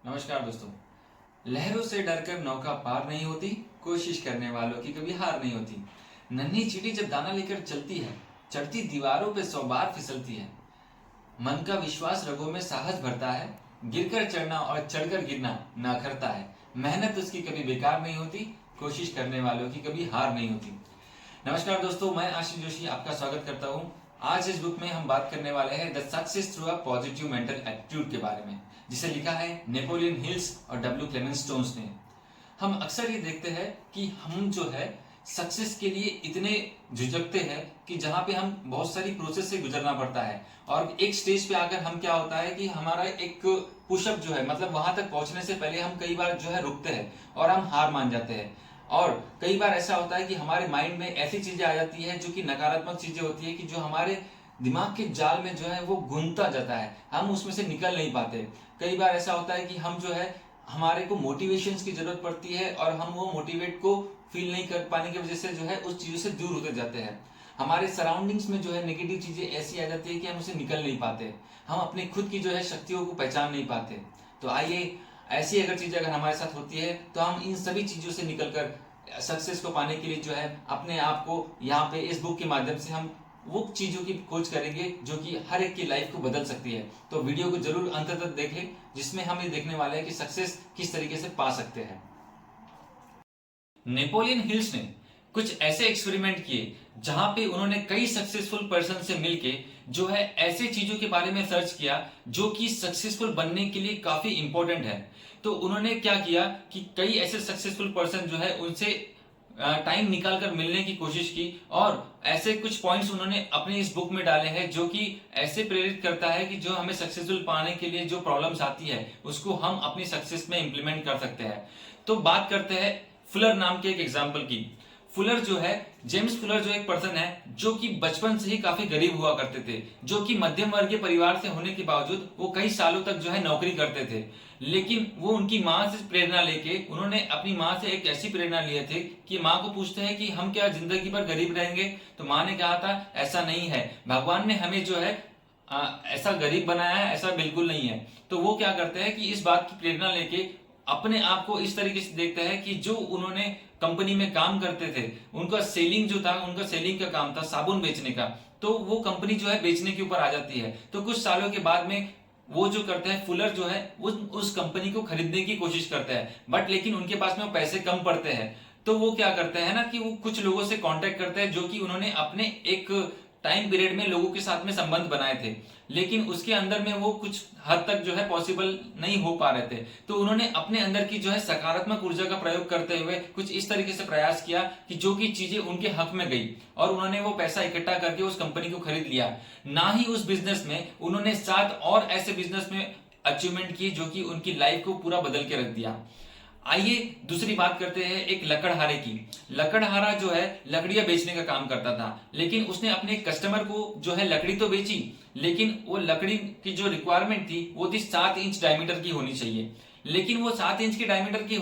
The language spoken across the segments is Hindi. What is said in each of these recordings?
नमस्कार दोस्तों। लहरों से डरकर नौका पार नहीं होती, कोशिश करने वालों की कभी हार नहीं होती। नन्ही चींटी जब दाना लेकर चलती है, चढ़ती दीवारों पे 100 बार फिसलती है। मन का विश्वास रगों में साहस भरता है, गिरकर चढ़ना और चढ़कर गिरना ना करता है। मेहनत उसकी कभी बेकार नहीं होती, कोशिश करने वालों की कभी हार नहीं होती। नमस्कार दोस्तों, मैं आशीष जोशी आपका स्वागत करता हूं। आज इस बुक में हम बात करने वाले हैं the success through a positive mental attitude के बारे में, जिसे लिखा है नेपोलियन हिल्स और डब्ल्यू क्लेमेंट स्टोन्स ने। हम अक्सर ये देखते हैं कि हम जो है सक्सेस के लिए इतने झुझकते हैं कि जहां पे हम बहुत सारी प्रोसेस से गुजरना पड़ता है, और एक स्टेज पे आकर हम क्या होता है कि हमारा एक पुशअप जो है, मतलब वहां तक पहुंचने से पहले हम कई बार जो है रुकते हैं और हम हार मान जाते हैं। और कई बार ऐसा होता है कि हमारे माइंड में ऐसी चीजें आ जाती है जो कि नकारात्मक चीजें होती है, कि जो हमारे दिमाग के जाल में जो है वो घुनता जाता है, हम उसमें से निकल नहीं पाते। कई बार ऐसा होता है कि हम जो है हमारे को मोटिवेशंस की जरूरत पड़ती है, और हम वो मोटिवेट को फील नहीं कर पाने की वजह से जो है उस चीजों से दूर होते जाते हैं। हमारे सराउंडिंग्स में जो है नेगेटिव चीजें ऐसी आ जाती है कि हम उसे निकल नहीं पाते, हम अपनी खुद की जो है शक्तियों को पहचान नहीं पाते। तो आइए, ऐसी अगर चीजें अगर हमारे साथ होती है तो हम इन सभी चीजों से निकलकर सक्सेस को पाने के लिए जो है अपने आप को यहाँ पे इस बुक के माध्यम से हम वो चीजों की खोज करेंगे जो कि हर एक की लाइफ को बदल सकती है। तो वीडियो को जरूर अंत तक देखें, जिसमें हम ये देखने वाले हैं कि सक्सेस किस तरीके से पा सकते हैं। नेपोलियन हिल्स ने कुछ ऐसे एक्सपेरिमेंट किए जहां पे उन्होंने कई सक्सेसफुल पर्सन से मिलके जो है ऐसे चीजों के बारे में सर्च किया जो कि सक्सेसफुल बनने के लिए काफी इंपॉर्टेंट है। तो उन्होंने क्या किया कि कई ऐसे सक्सेसफुल पर्सन जो है उनसे टाइम निकाल कर मिलने की कोशिश की, और ऐसे कुछ पॉइंट्स उन्होंने अपने इस बुक में डाले हैं जो कि ऐसे प्रेरित करता है कि जो हमें सक्सेसफुल पाने के लिए जो प्रॉब्लम्स आती है उसको हम अपनी सक्सेस में इंप्लीमेंट कर सकते हैं। तो बात करते हैं फुलर नाम के एक एग्जाम्पल की। फुलर जो है, जेम्स फुलर जो एक पर्सन है जो कि बचपन से ही काफी गरीब हुआ करते थे, जो कि मध्यम वर्गीय परिवार से होने के बावजूद वो कई सालों तक जो है नौकरी करते थे। लेकिन वो उनकी माँ से प्रेरणा लेके, उन्होंने अपनी माँ से एक ऐसी प्रेरणा लिए थे कि माँ को पूछते हैं कि हम क्या जिंदगी भर गरीब रहेंगे? तो माँ ने कहा था ऐसा नहीं है, भगवान ने हमें जो है ऐसा गरीब बनाया है, ऐसा बिल्कुल नहीं है। तो वो क्या करते हैं कि इस बात की प्रेरणा लेके अपने आप को इस तरीके से देखते हैं कि जो उन्होंने कंपनी में काम करते थे, उनका सेलिंग जो था, उनका सेलिंग का काम था साबुन बेचने का, तो वो कंपनी जो है बेचने के ऊपर आ जाती है। तो कुछ सालों के बाद में वो जो करते हैं, फुलर जो है उस कंपनी को खरीदने की कोशिश करते हैं, बट लेकिन उनके पास में वो पैसे कम पड़ते हैं। तो वो क्या करते हैं ना कि वो कुछ लोगों से कांटेक्ट करते हैं जो कि उन्होंने अपने एक टाइम पीरियड में लोगों के साथ में संबंध बनाए थे, लेकिन उसके अंदर में वो कुछ हद तक जो है पॉसिबल नहीं हो पा रहे थे। तो उन्होंने अपने अंदर की जो है सकारात्मक ऊर्जा का प्रयोग करते हुए कुछ इस तरीके से प्रयास किया कि जो कि चीजें उनके हक में गई, और उन्होंने वो पैसा इकट्ठा करके उस कंपनी को खरीद लिया। ना ही उस बिजनेस में उन्होंने 7 और ऐसे बिजनेस में अचीवमेंट की जो कि उनकी लाइफ को पूरा बदल के रख दिया। आइए दूसरी बात करते हैं एक लकड़हारे की। लकड़हारा जो है लकड़ियां बेचने का काम करता था, लेकिन उसने अपने कस्टमर को जो है लकड़ी तो बेची, लेकिन वो लकड़ी की जो रिक्वायरमेंट थी वो थी 7 इंच डायमीटर की होनी चाहिए। लेकिन वो 7 इंच के डायमीटर की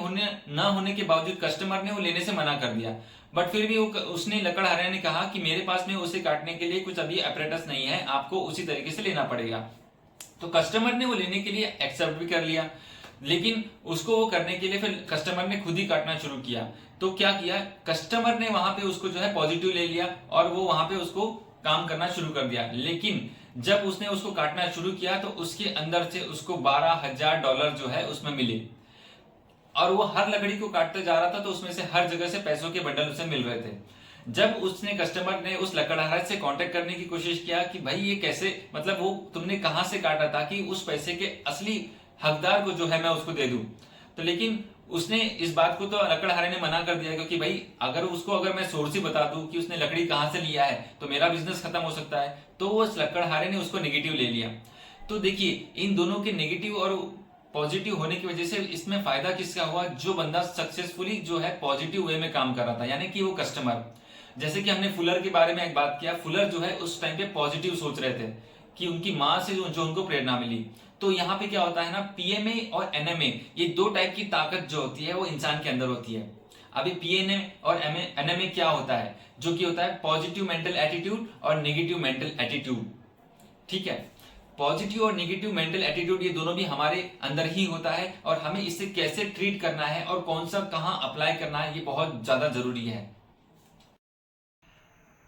ना होने के बावजूद कस्टमर ने वो लेने से मना कर दिया। बट फिर भी उसने लकड़हारे ने कहा कि मेरे पास में उसे काटने के लिए कुछ अभी अपरेटस नहीं है, आपको उसी तरीके से लेना पड़ेगा। तो कस्टमर ने वो लेने के लिए एक्सेप्ट भी कर लिया, लेकिन उसको वो करने के लिए फिर कस्टमर ने खुद ही काटना शुरू किया। तो क्या किया, कस्टमर ने वहां पे उसको जो है पॉजिटिव ले लिया और वो वहां पे उसको काम करना शुरू कर दिया। लेकिन जब उसने उसको काटना शुरू किया तो उसके अंदर से उसको $12,000 जो है उसमें मिले, और वो हर लकड़ी को काटते जा रहा था तो उसमें से हर जगह से पैसों के बंडल उसे मिल रहे थे। जब उसने कस्टमर ने उस लकड़हारे से कांटेक्ट करने की कोशिश किया कि भाई ये कैसे, मतलब वो तुमने कहां से काटा ताकि उस पैसे के असली हकदार को जो है मैं उसको दे दूं, तो लेकिन उसने इस बात को तो लकड़हारे ने मना कर दिया, क्योंकि भाई अगर मैं सोर्स ही बता दूं कि उसने लकड़ी कहां से लिया है तो मेरा बिजनेस खत्म हो सकता है। तो उस लकड़हारे ने उसको नेगेटिव ले लिया। तो देखिए, इन दोनों के नेगेटिव और पॉजिटिव होने की वजह से इसमें फायदा किसका हुआ? जो बंदा सक्सेसफुली जो है पॉजिटिव वे में काम कर रहा था, यानी कि वो कस्टमर। जैसे कि हमने फुलर के बारे में एक बात किया, फुलर जो है उस टाइम पे पॉजिटिव सोच रहे थे कि उनकी माँ से जो उनको प्रेरणा मिली। तो यहाँ पे क्या होता है ना, पीएमए और एनएमए, ये 2 टाइप की ताकत जो होती है वो इंसान के अंदर होती है। अभी पीएनए और एनएमए क्या होता है? जो कि होता है पॉजिटिव मेंटल एटीट्यूड और नेगेटिव मेंटल एटीट्यूड। ठीक है, पॉजिटिव और नेगेटिव मेंटल एटीट्यूड ये दोनों भी हमारे अंदर ही होता है, और हमें इससे कैसे ट्रीट करना है और कौन सा कहाँ अप्लाई करना है ये बहुत ज्यादा जरूरी है।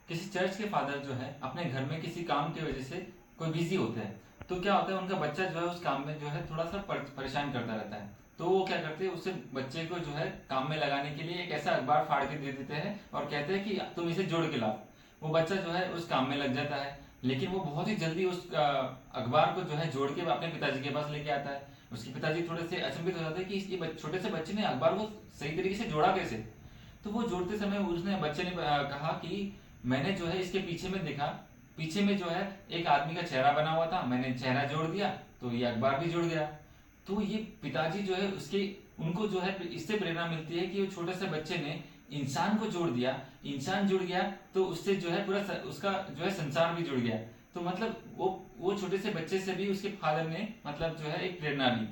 किसी चर्च के फादर जो है अपने घर में किसी काम की वजह से कोई बिजी होते हैं, तो क्या होता है उनका बच्चा जो है उस काम में जो है थोड़ा सा परेशान करता रहता है। तो वो क्या करते हैं, उससे बच्चे को जो है काम में लगाने के लिए एक ऐसा अखबार फाड़ के दे देते हैं और कहते हैं कि तुम इसे जोड़ के लाओ। वो बच्चा जो है उस काम में लग जाता है, लेकिन वो बहुत ही जल्दी उस अखबार को जो है जोड़ के अपने पिताजी के पास लेके आता है। उसके पिताजी थोड़े से अचंभित हो जाते हैं कि ये छोटे से बच्चे ने अखबार को सही तरीके से जोड़ा कैसे। तो वो जोड़ते समय उसने बच्चे ने कहा कि मैंने जो है इसके पीछे में देखा, पीछे में जो है एक आदमी का चेहरा बना हुआ था, मैंने चेहरा जोड़ दिया तो ये अखबार भी जुड़ गया। तो ये पिताजी जो है उनको जो है इससे प्रेरणा मिलती है कि वो छोटे से बच्चे ने इंसान को जोड़ दिया, इंसान जुड़ गया तो उससे जो है पूरा उसका जो है संसार भी जुड़ गया। तो मतलब वो छोटे से बच्चे से भी उसके फादर ने मतलब जो है एक प्रेरणा ली।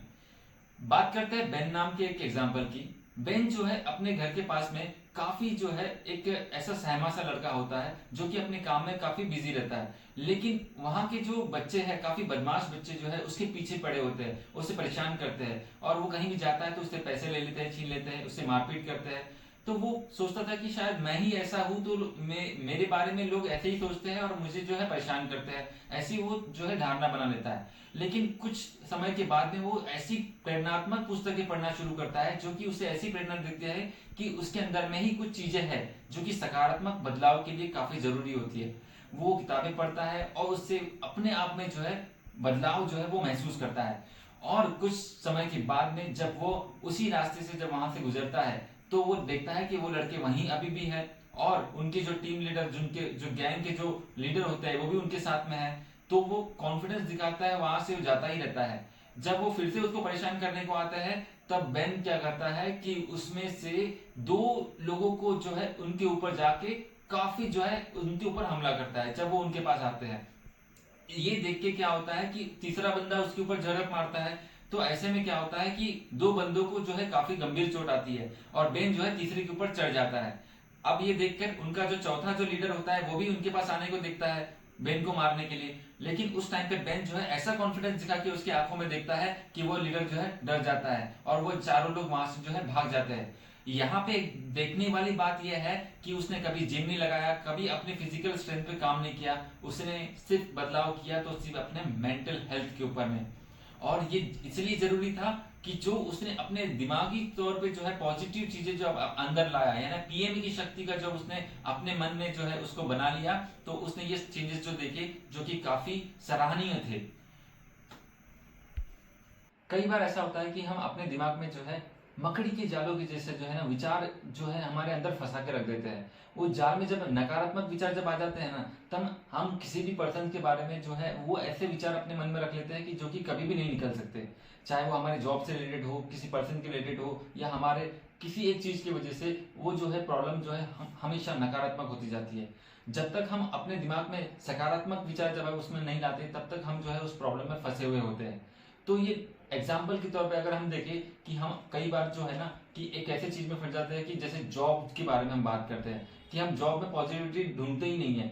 बात करते हैं बेन नाम के एक एग्जाम्पल की। बेन जो है अपने घर के पास में काफी जो है एक ऐसा सहमा सा लड़का होता है जो कि अपने काम में काफी बिजी रहता है, लेकिन वहां के जो बच्चे हैं काफी बदमाश बच्चे जो है उसके पीछे पड़े होते हैं, उसे परेशान करते हैं, और वो कहीं भी जाता है तो उससे पैसे ले लेते हैं, छीन लेते हैं, उससे मारपीट करते हैं। तो वो सोचता था कि शायद मैं ही ऐसा हूं तो मेरे बारे में लोग ऐसे ही सोचते हैं और मुझे जो है परेशान करते हैं, ऐसी वो जो है धारणा बना लेता है। लेकिन कुछ समय के बाद में वो ऐसी प्रेरणात्मक पुस्तकें पढ़ना शुरू करता है जो कि उसे ऐसी प्रेरणा देती है कि उसके अंदर में ही कुछ चीजें हैं जो कि सकारात्मक बदलाव के लिए काफी जरूरी होती है। वो किताबें पढ़ता है और उससे अपने आप में जो है बदलाव जो है वो महसूस करता है। और कुछ समय के बाद में जब वो उसी रास्ते से जब वहां से गुजरता है तो वो देखता है कि वो लड़के वहीं अभी भी है, और उनके जो टीम लीडर जो गैंग के जो लीडर होते हैं वो भी उनके साथ में है। तो वो कॉन्फिडेंस दिखाता है, वहां से वो जाता ही रहता है। जब वो फिर से उसको परेशान करने को आता है तब बेन क्या करता है कि उसमें से 2 लोगों को जो है उनके ऊपर जाके काफी जो है उनके ऊपर हमला करता है। जब वो उनके पास आते हैं, ये देख के क्या होता है कि तीसरा बंदा उसके ऊपर झड़प मारता है। तो ऐसे में क्या होता है कि 2 बंदों को जो है काफी गंभीर चोट आती है और बेन जो है तीसरे के ऊपर चढ़ जाता है। अब ये देखकर उनका जो चौथा जो लीडर होता है वो भी उनके पास आने को देखता है बेन को मारने के लिए, लेकिन उस टाइम पे बेन जो है ऐसा कॉन्फिडेंस दिखा के उसकी आंखों में देखता है कि वो लीडर जो है डर जाता है और वो चारों लोग वहां से जो है भाग जाते हैं। यहाँ पे देखने वाली बात यह है कि उसने कभी जिम नहीं लगाया, कभी अपने फिजिकल स्ट्रेंथ पे काम नहीं किया, उसने सिर्फ बदलाव किया तो सिर्फ अपने मेंटल हेल्थ के ऊपर में। और ये इसलिए जरूरी था कि जो उसने अपने दिमागी तौर पे जो है पॉजिटिव चीजें जो अंदर लाया, यानी पीएम की शक्ति का जब उसने अपने मन में जो है उसको बना लिया तो उसने ये चेंजेस जो देखे जो कि काफी सराहनीय थे। कई बार ऐसा होता है कि हम अपने दिमाग में जो है मकड़ी के जालों के जैसे जो है ना विचार जो है हमारे अंदर फंसा के रख देते हैं। वो जाल में जब नकारात्मक विचार जब आ जाते हैं ना, तब हम किसी भी पर्सन के बारे में जो है वो ऐसे विचार अपने मन में रख लेते हैं कि जो कि कभी भी नहीं निकल सकते, चाहे वो हमारे जॉब से रिलेटेड हो, किसी पर्सन के रिलेटेड हो, या हमारे किसी एक चीज की वजह से वो जो है प्रॉब्लम जो है हमेशा नकारात्मक होती जाती है। जब तक हम अपने दिमाग में सकारात्मक विचार जब उसमें नहीं लाते तब तक हम जो है उस प्रॉब्लम में फंसे हुए होते हैं। तो ये एग्जाम्पल के तौर पे अगर हम देखें कि हम कई बार जो है ना कि एक ऐसे चीज में फंस जाते हैं कि जैसे जॉब के बारे में हम बात करते हैं कि हम जॉब में पॉजिटिविटी ढूंढते ही नहीं है,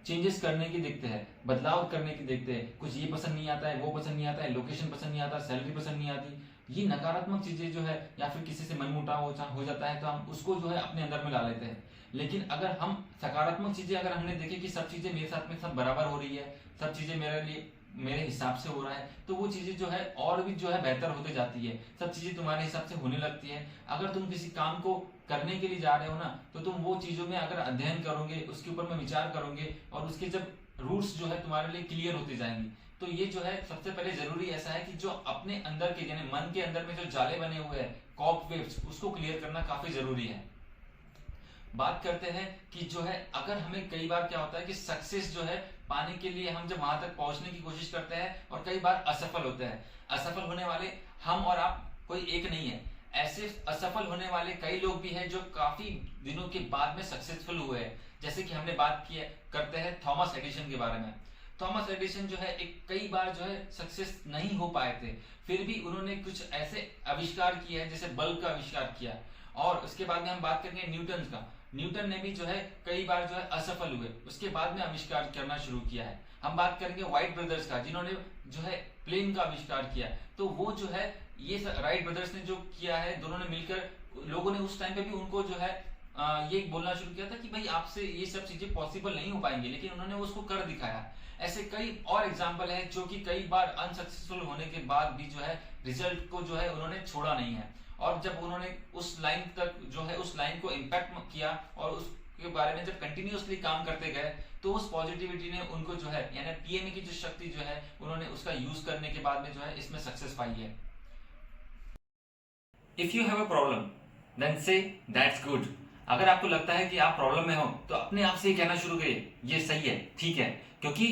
चेंजेस करने की देखते हैं, बदलाव करने की देखते हैं, कुछ ये पसंद नहीं आता है, वो पसंद नहीं आता है, लोकेशन पसंद नहीं आता, सैलरी पसंद नहीं आती, ये नकारात्मक चीजें जो है या फिर किसी से मनमुटाव हो जाता है तो हम उसको जो है अपने अंदर में ला लेते हैं। लेकिन अगर हम सकारात्मक चीजें अगर हमने देखे कि सब चीजें मेरे साथ में सब बराबर हो रही है, सब चीजें मेरे लिए मेरे हिसाब से हो रहा है, तो वो चीजें जो है और भी जो है बेहतर होते जाती है, सब चीजें तुम्हारे हिसाब से होने लगती है। अगर तुम किसी काम को करने के लिए जा रहे हो ना तो तुम वो चीजों में अगर अध्ययन करोगे, उसके ऊपर में विचार करोगे और उसके जब रूट्स जो है तुम्हारे लिए क्लियर होते जाएंगी, तो ये जो है सबसे पहले जरूरी ऐसा है कि जो अपने अंदर के यानी मन के अंदर में जो जाले बने हुए हैं कॉबवेब्स, उसको क्लियर करना काफी जरूरी है। बात करते हैं कि जो है अगर हमें कई बार क्या होता है कि सक्सेस जो है पाने के लिए हम जब वहां तक पहुंचने की कोशिश करते हैं और कई बार असफल होते हैं। असफल होने वाले हम और आप कोई एक नहीं है, ऐसे असफल होने वाले कई लोग भी हैं जो काफी दिनों के बाद में सक्सेसफुल हुए हैं। जैसे कि हमने बात की करते हैं थॉमस एडिसन के बारे में। थॉमस एडिसन जो है एक कई बार जो है सक्सेस नहीं हो पाए थे, फिर भी उन्होंने कुछ ऐसे आविष्कार किए हैं जैसे बल्ब का आविष्कार किया। और उसके बाद में हम बात करेंगे न्यूटन का। न्यूटन ने भी जो है कई बार जो है असफल हुए, उसके बाद में आविष्कार करना शुरू किया है। हम बात करेंगे वाइट ब्रदर्स का, जिन्होंने जो है प्लेन का आविष्कार किया। तो वो जो है ये राइट ब्रदर्स ने जो किया है, दोनों ने मिलकर, लोगों ने उस टाइम पे भी उनको जो है ये बोलना शुरू किया था कि भाई आपसे ये सब चीजें पॉसिबल नहीं हो पाएंगी, लेकिन उन्होंने उसको कर दिखाया। ऐसे कई और एग्जाम्पल है जो कि कई बार अनसक्सेसफुल होने के बाद भी जो है रिजल्ट को जो है उन्होंने छोड़ा नहीं है, और जब उन्होंने उस लाइन तक जो है उस लाइन को इम्पैक्ट किया और उसके बारे में जब कंटिन्यूअसली काम करते गए, तो उस पॉजिटिविटी ने उनको जो है यानी पीएमए की जो शक्ति जो है उन्होंने उसका यूज करने के बाद में जो है इसमें सक्सेस पाई है। If you have a problem then say that's good. अगर आपको लगता है कि आप प्रॉब्लम में हो तो अपने आप से ही कहना शुरू करिए ये सही है, ठीक है, क्योंकि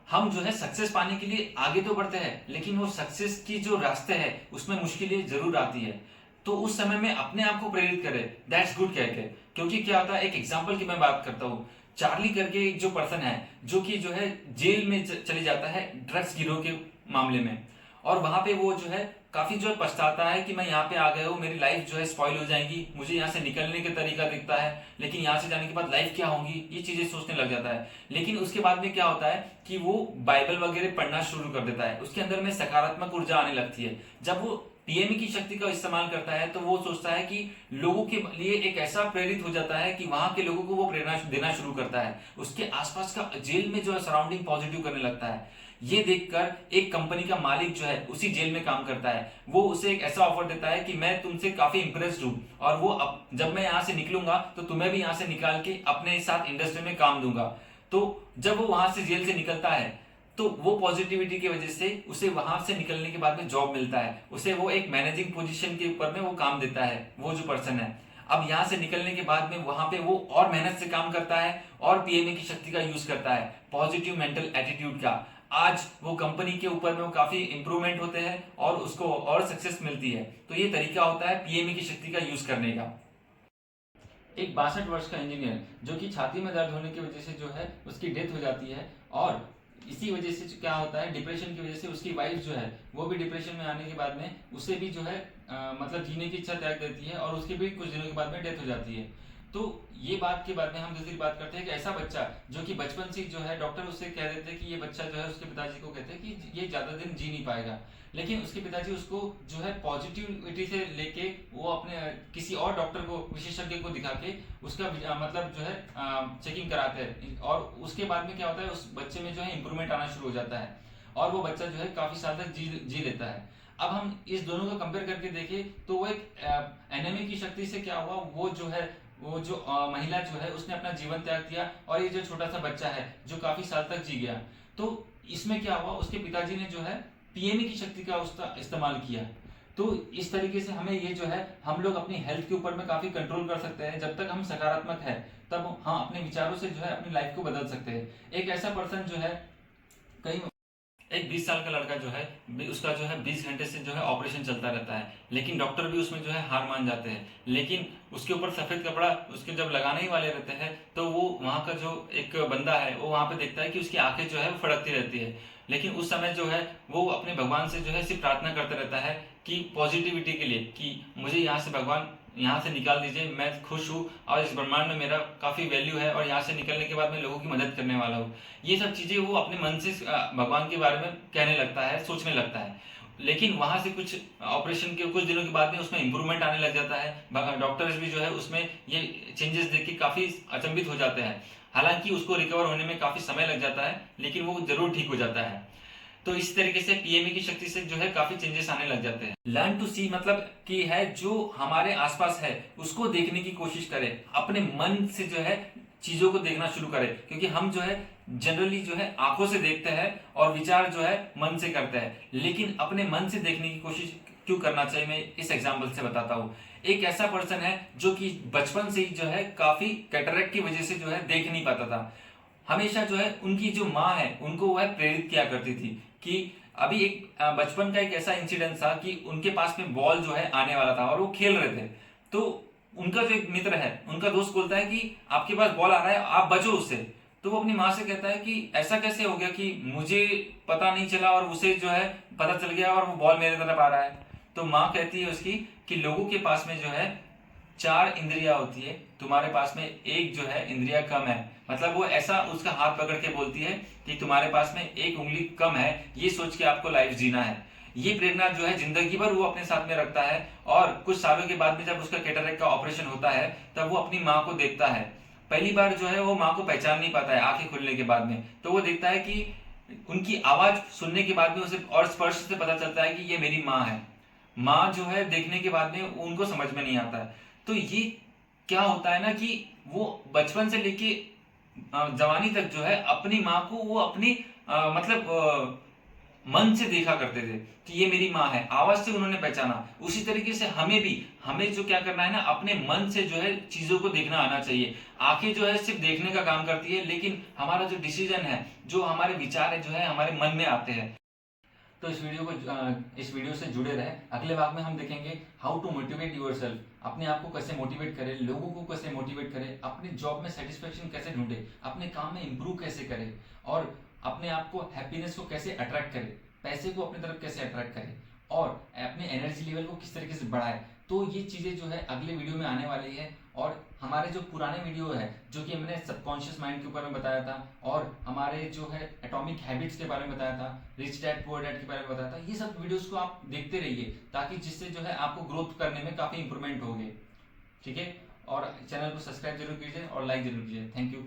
हम जो है सक्सेस पाने के लिए आगे तो बढ़ते हैं, लेकिन वो सक्सेस की जो रास्ते है उसमें मुश्किलें जरूर आती है। तो उस समय में अपने आप को प्रेरित करें दैट्स गुड कह के, क्योंकि क्या होता है, एक एग्जाम्पल की मैं बात करता हूँ। चार्ली करके एक जो पर्सन है जो कि जो है जेल में चले जाता है ड्रग्स गिरोह के मामले में, और वहां पे वो जो है काफी जो है पछताता है कि मैं यहाँ पे आ गया हूँ, मेरी लाइफ जो है स्पॉइल हो जाएगी, मुझे यहाँ से निकलने का तरीका दिखता है, लेकिन यहाँ से जाने के बाद लाइफ क्या होगी, ये चीजें सोचने लग जाता है। लेकिन उसके बाद में क्या होता है कि वो बाइबल वगैरह पढ़ना शुरू कर देता है, उसके अंदर में सकारात्मक ऊर्जा आने लगती है। जब वो पीएमई की शक्ति का इस्तेमाल करता है तो वो सोचता है कि लोगों के लिए एक ऐसा प्रेरित हो जाता है कि वहां के लोगों को वो प्रेरणा देना शुरू करता है, उसके आसपास का जेल में जो है सराउंडिंग पॉजिटिव करने लगता है। ये देखकर एक कंपनी का मालिक जो है उसी जेल में काम करता है, वो उसे एक ऐसा ऑफर देता है कि मैं तुमसे काफी इंप्रेस्ड हूं, और वो जब मैं यहाँ से निकलूंगा तो तुम्हें भी यहाँ से निकाल के अपने साथ इंडस्ट्री में काम दूंगा। तो जब वो वहां से जेल से निकलता है तो वो पॉजिटिविटी की वजह से उसे वहां से निकलने के बाद में जॉब मिलता है, उसे वो एक मैनेजिंग पोजीशन के ऊपर में वो काम देता है वो जो पर्सन है। अब यहाँ से निकलने के बाद में वहां पे वो और मेहनत से काम करता है और पीएमए की शक्ति का यूज करता है, पॉजिटिव मेंटल एटीट्यूड का। आज वो कंपनी के ऊपर में वो काफी इंप्रूवमेंट होते हैं और उसको और सक्सेस मिलती है। तो ये तरीका होता है पीएमए की शक्ति का यूज करने का। एक 62 वर्ष का इंजीनियर जो कि छाती में दर्द होने की वजह से जो है उसकी डेथ हो जाती है, और इसी वजह से क्या होता है, डिप्रेशन की वजह से उसकी वाइफ जो है वो भी डिप्रेशन में आने के बाद में उसे भी जो है मतलब जीने की इच्छा त्याग देती है, और उसकी भी कुछ दिनों के बाद में डेथ हो जाती है। तो ये बात के बाद में हम दूसरी बात करते हैं कि ऐसा बच्चा जो कि बचपन से जो है डॉक्टर उससे कह देते हैं कि ये बच्चा जो है, उसके पिताजी को कहते हैं कि ये ज्यादा दिन जी नहीं पाएगा, लेकिन उसके पिताजी उसको जो है पॉजिटिविटी से लेके वो अपने किसी और डॉक्टर को, विशेषज्ञ को दिखा के उसका मतलब जो है चेकिंग कराते हैं, और उसके बाद में क्या होता है, उस बच्चे में जो है इंप्रूवमेंट आना शुरू हो जाता है और वो बच्चा जो है काफी साल तक जी लेता है। अब हम इस दोनों को कंपेयर करके देखें तो वो एक एनेमी की शक्ति से क्या हुआ, वो जो है वो जो महिला जो है उसने अपना जीवन त्याग दिया, और ये जो छोटा सा बच्चा है जो काफी साल तक जी गया। तो इसमें क्या हुआ, उसके पिताजी ने जो है पीएमए की शक्ति का उसका इस्तेमाल किया। तो इस तरीके से हमें ये जो है हम लोग अपनी हेल्थ के ऊपर में काफी कंट्रोल कर सकते हैं। जब तक हम सकारात्मक है तब हाँ अपने विचारों से जो है अपनी लाइफ को बदल सकते हैं। एक ऐसा पर्सन जो है कई एक 20 साल का लड़का जो है उसका जो है 20 घंटे से जो है ऑपरेशन चलता रहता है, लेकिन डॉक्टर भी उसमें जो है हार मान जाते हैं। लेकिन उसके ऊपर सफेद कपड़ा उसके जब लगाने ही वाले रहते हैं तो वो वहां का जो एक बंदा है वो वहां पे देखता है कि उसकी आंखें जो है वो फड़कती रहती है, लेकिन उस समय जो है वो अपने भगवान से जो है सिर्फ प्रार्थना करता रहता है कि पॉजिटिविटी के लिए, कि मुझे यहाँ से भगवान यहाँ से निकाल दीजिए, मैं खुश हूँ और इस ब्रह्मांड में मेरा काफी वैल्यू है, और यहाँ से निकलने के बाद मैं लोगों की मदद करने वाला हूँ। ये सब चीजें वो अपने मन से भगवान के बारे में कहने लगता है, सोचने लगता है। लेकिन वहां से कुछ ऑपरेशन के कुछ दिनों के बाद में उसमें इंप्रूवमेंट आने लग जाता है। डॉक्टर्स भी जो है उसमें ये चेंजेस देख के काफी अचंभित हो जाते हैं। हालांकि उसको रिकवर होने में काफी समय लग जाता है, लेकिन वो जरूर ठीक हो जाता है। तो इस तरीके से पीएमए की शक्ति से जो है काफी चेंजेस आने लग जाते हैं। लर्न टू सी मतलब कि है जो हमारे आसपास है उसको देखने की कोशिश करें, अपने मन से जो है चीजों को देखना शुरू करें, क्योंकि हम जो है जनरली जो है आंखों से देखते हैं और विचार जो है मन से करते हैं, लेकिन अपने मन से देखने की कोशिश क्यों करना चाहिए, मैं इस एग्जाम्पल से बताता हूँ। एक ऐसा पर्सन है जो कि बचपन से ही जो है काफी कैटरेक्ट की वजह से जो है देख नहीं पाता था। हमेशा जो है उनकी जो माँ है उनको वह प्रेरित किया करती थी कि अभी एक बचपन का एक ऐसा इंसिडेंट था कि उनके पास में बॉल जो है आने वाला था और वो खेल रहे थे। तो उनका जो एक मित्र है, उनका दोस्त बोलता है कि आपके पास बॉल आ रहा है, आप बचो उससे। तो वो अपनी माँ से कहता है कि ऐसा कैसे हो गया कि मुझे पता नहीं चला और उसे जो है पता चल गया और वो बॉल मेरे तरफ आ रहा है। तो माँ कहती है उसकी कि लोगों के पास में जो है 4 इंद्रियां होती है, तुम्हारे पास में एक जो है इंद्रिया कम है, मतलब वो ऐसा उसका हाथ पकड़ के बोलती है कि तुम्हारे पास में एक उंगली कम है, ये सोच के आपको लाइफ जीना है। ये प्रेरणा जो है जिंदगी भर वो अपने साथ में रखता है, और कुछ सालों के बाद में जब उसका कैटरेक्ट का ऑपरेशन होता है तब वो अपनी माँ को देखता है। पहली बार जो है वो माँ को पहचान नहीं पाता है आंखें खुलने के बाद में, तो वो देखता है कि उनकी आवाज सुनने के बाद में उसे और स्पर्श से पता चलता है कि ये मेरी माँ है। माँ जो है देखने के बाद में उनको समझ में नहीं आता है। तो ये क्या होता है ना कि वो बचपन से लेके जवानी तक जो है अपनी माँ को वो अपनी मतलब मन से देखा करते थे कि ये मेरी माँ है, आवाज से उन्होंने पहचाना। उसी तरीके से हमें जो क्या करना है ना, अपने मन से जो है चीजों को देखना आना चाहिए। आंखें जो है सिर्फ देखने का काम करती है, लेकिन हमारा जो डिसीजन है, जो हमारे विचार है, जो है हमारे मन में आते हैं। तो इस वीडियो से जुड़े रहे। अगले भाग में हम देखेंगे हाउ टू मोटिवेट योरसेल्फ, अपने आप को कैसे मोटिवेट करें, लोगों को कैसे मोटिवेट करें, अपने जॉब में सेटिस्फेक्शन कैसे ढूंढे, अपने काम में इंप्रूव कैसे करें, और अपने आप को हैप्पीनेस को कैसे अट्रैक्ट करें, पैसे को अपनी तरफ कैसे अट्रैक्ट करें, और अपने एनर्जी लेवल को किस तरीके से बढ़ाए। तो ये चीज़ें जो है अगले वीडियो में आने वाली है। और हमारे जो पुराने वीडियो है, जो कि हमने सबकॉन्शियस माइंड के ऊपर में बताया था, और हमारे जो है एटॉमिक हैबिट्स के बारे में बताया था, रिच डैड पुअर डैड के बारे में बताया था, ये सब वीडियोस को आप देखते रहिए, ताकि जिससे जो है आपको ग्रोथ करने में काफ़ी इंप्रूवमेंट होगी। ठीक है, और चैनल को सब्सक्राइब जरूर कीजिए और लाइक जरूर कीजिए। Thank you.